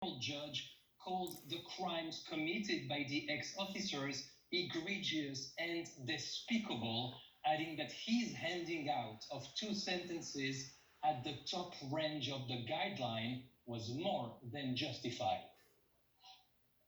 Judge called the crimes committed by the ex-officers egregious and despicable, adding that his handing out of 2 sentences at the top range of the guideline was more than justified.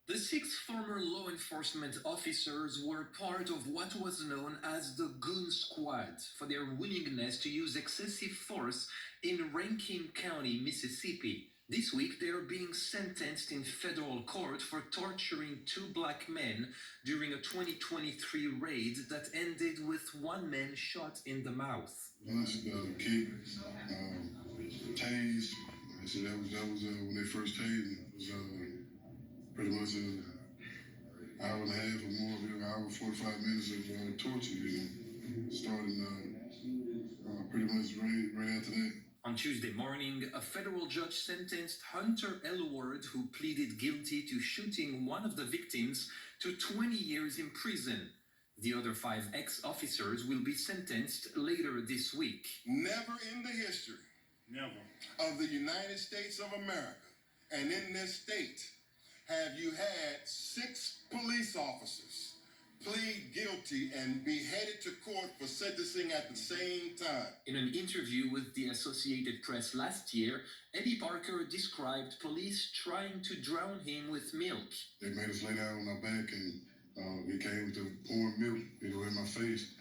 The 6 former law enforcement officers were part of what was known as the Goon Squad for their willingness to use excessive force in Rankin County, Mississippi. This week, they are being sentenced in federal court for torturing 2 black men during a 2023 raid that ended with 1 man shot in the mouth. Kick, tased. So that was when they first tased me. It was pretty much an hour and a half or more, an hour and 45 minutes of torture. Starting pretty much right after that. On Tuesday morning, a federal judge sentenced Hunter Elward, who pleaded guilty to shooting one of the victims, to 20 years in prison. The other 5 ex-officers will be sentenced later this week. Never in the history of the United States of America and in this state have you had 6 police officers plead guilty and be headed to court for sentencing at the same time. In an interview with the Associated Press last year, Eddie Parker described police trying to drown him with milk. They made us lay down on our back, and he came with the pouring milk, in my face.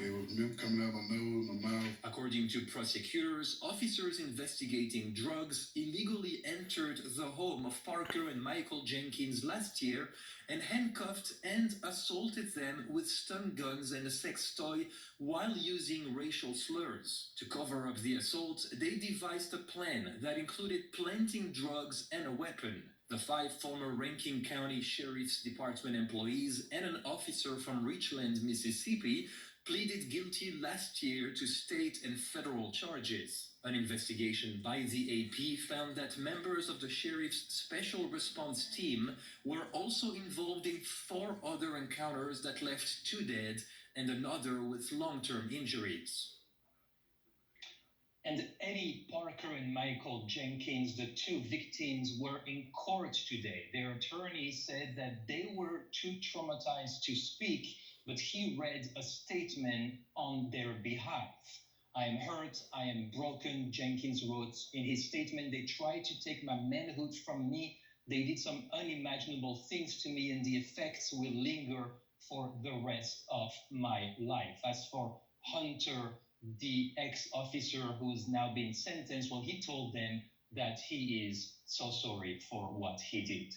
There was milk coming out my nose, my mouth. According to prosecutors, officers investigating drugs illegally entered the home of Parker and Michael Jenkins last year and handcuffed and assaulted them with stun guns and a sex toy while using racial slurs. To cover up the assault, they devised a plan that included planting drugs and a weapon. The 5 former Rankin County Sheriff's Department employees and an officer from Richland, Mississippi, pleaded guilty last year to state and federal charges. An investigation by the AP found that members of the sheriff's special response team were also involved in 4 other encounters that left 2 dead and another with long-term injuries. And Eddie Parker and Michael Jenkins, the 2 victims, were in court today. Their attorney said that they were too traumatized to speak, but he read a statement on their behalf. "I am hurt, I am broken," Jenkins wrote in his statement. "They tried to take my manhood from me. They did some unimaginable things to me, and the effects will linger for the rest of my life." As for Hunter, the ex-officer who's now been sentenced, well, he told them that he is so sorry for what he did.